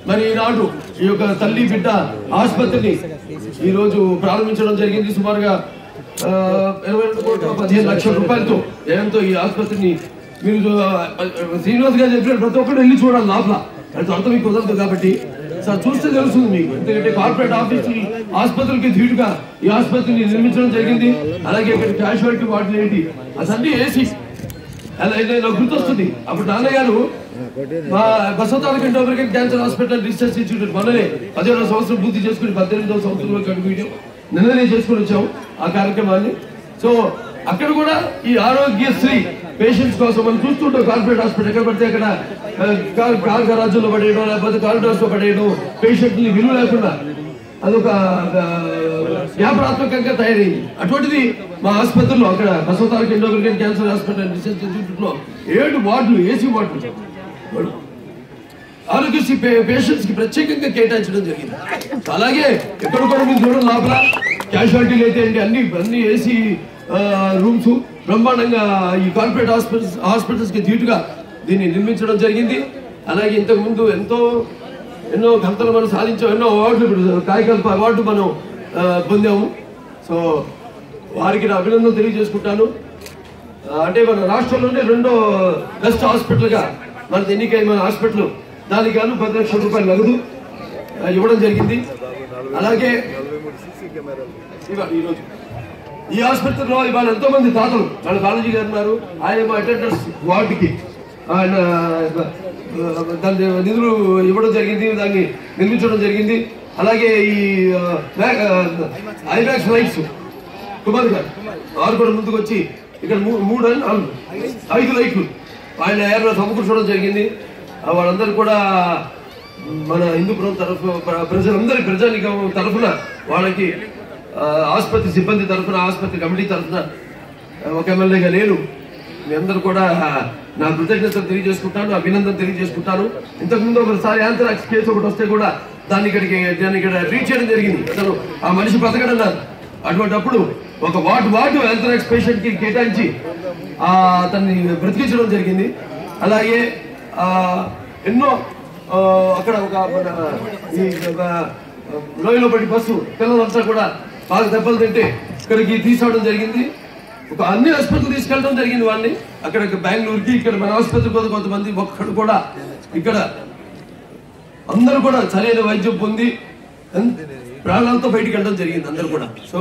మరి ఈనాడు ఈ యొక్క తల్లి బిడ్డ ఆసుపత్రిని ఈరోజు ప్రారంభించడం జరిగింది. సుమారుగా 15 లక్షల రూపాయలతో వ్యయంతో ఈ ఆసుపత్రిని మీరు శ్రీనివాస్ గారు చెప్పిన ప్రతి ఒక్కరు వెళ్ళి చూడాలి లోపల. అది అంత మీకు కుదరదు కాబట్టి సార్ చూస్తే తెలుస్తుంది మీకు. ఎందుకంటే కార్పొరేట్ ఆఫీస్ ఆసుపత్రులకి ధీటుగా ఈ ఆసుపత్రిని నిర్మించడం జరిగింది. అలాగే ఇక్కడ క్యాషువాలిటీ వార్డులు ఏంటి అసలు ఏసీ అలా నాకు గుర్తొస్తుంది. అప్పుడు నాన్నగారు మా బసవతారక ఇండోగ్రఫిక్ క్యాన్సర్ హాస్పిటల్ రీసెర్చ్ ఇన్స్టిట్యూట్ మననే 17వ సంవత్సరం పూర్తి చేసుకుని 18వ సంవత్సరంలో వీడియో నిన్ననే చేసుకుని వచ్చాము ఆ కార్యక్రమాన్ని. సో అక్కడ కూడా ఈ ఆరోగ్యశ్రీ పేషెంట్స్ కోసం మనం చూస్తుంటాం. కార్పొరేట్ హాస్పిటల్ ఎక్కడ పడితే అక్కడ కార్ గరాజుల్లో పడేయడం, లేకపోతే కారిడార్స్ లో పడేయడం, పేషెంట్ ని విలువ లేకుండా అదొక వ్యాపారాత్మకంగా తయారైంది. అటువంటిది మా ఆసుపత్రిలో అక్కడ బసవతారక ఇండోగ్రఫిక్ క్యాన్సర్ హాస్పిటల్ రీసెర్చ్ ఇన్స్టిట్యూట్ లో 7 వార్డులు ఏసీ వార్డులు ఆరోగ్యశ్రీ పేషెంట్స్ కి ప్రత్యేకంగా కేటాయించడం జరిగింది. అలాగే ఎక్కడ కూడా మీరు చూడండి లోపల క్యాషువాలిటీలు అయితే అండి అన్ని ఏసీ రూమ్స్ బ్రహ్మాండంగా ఈ కార్పొరేట్ హాస్పిటల్స్ కి ధీటుగా దీన్ని నిర్మించడం జరిగింది. అలాగే ఇంతకు ముందు ఎన్నో ఘనతలు మనం సాధించాం, ఎన్నో అవార్డులు కాయకల్ప అవార్డు మనం పొందాము. సో వారికి నా అభినందనలు తెలియజేసుకుంటాను. అంటే మన రాష్ట్రంలోనే 2వ బెస్ట్ హాస్పిటల్ గా మనది ఎన్నికై మన హాస్పిటల్ దానికి 10 లక్షల రూపాయలు నగదు ఇవ్వడం జరిగింది. అలాగే ఈరోజు ఈ ఆసుపత్రిలో ఇవాళ ఎంతో మంది తాతలు వాళ్ళ బాలాజీ గారు ఉన్నారు. ఆయన మా అటెండర్స్ వార్డుకి ఆయన దాని నిధులు ఇవ్వడం జరిగింది, దాన్ని నిర్మించడం జరిగింది. అలాగే ఈ ఐమాక్స్ లైట్స్ కుమార్ గారు వారు కూడా ముందుకు వచ్చి ఇక్కడ 5 లైట్లు ఆయన ఏర్లో సమకూర్చడం జరిగింది. వాళ్ళందరూ కూడా మన హిందూపురం తరఫు ప్రజలందరి ప్రజానికం తరఫున వాళ్ళకి ఆసుపత్రి సిబ్బంది తరఫున ఆసుపత్రి కమిటీ తరఫున ఒక ఎమ్మెల్యేగా నేను మీ అందరూ కూడా నా కృతజ్ఞతలు తెలియజేసుకుంటాను, అభినందన తెలియజేసుకుంటాను. ఇంతకుముందు ఒకసారి యాంథ్రాక్స్ కేసు ఒకటి వస్తే కూడా దాన్ని ఇక్కడ ట్రీట్ చేయడం జరిగింది. అసలు ఆ మనిషి బతకడన్నారు. అటువంటిప్పుడు ఒక వార్డు యాంథ్రాక్స్ పేషెంట్ కి కేటాయించి అతన్ని బ్రతికించడం జరిగింది. అలాగే ఎన్నో అక్కడ ఒక లోయలో పడి బస్సు పిల్లలంతా కూడా బాగా దెబ్బలు తింటే ఇక్కడికి తీసుకురావడం జరిగింది. అన్ని ఆసుపత్రులు తీసుకెళ్ళడం జరిగింది వాళ్ళని. అక్కడ బెంగళూరుకి ఇక్కడ మన ఆసుపత్రి కొంతమంది ఒక్కడు కూడా ఇక్కడ అందరూ కూడా సరైన వైద్యం పొంది ప్రాణాలతో బయటికి వెళ్ళడం జరిగింది అందరూ కూడా. సో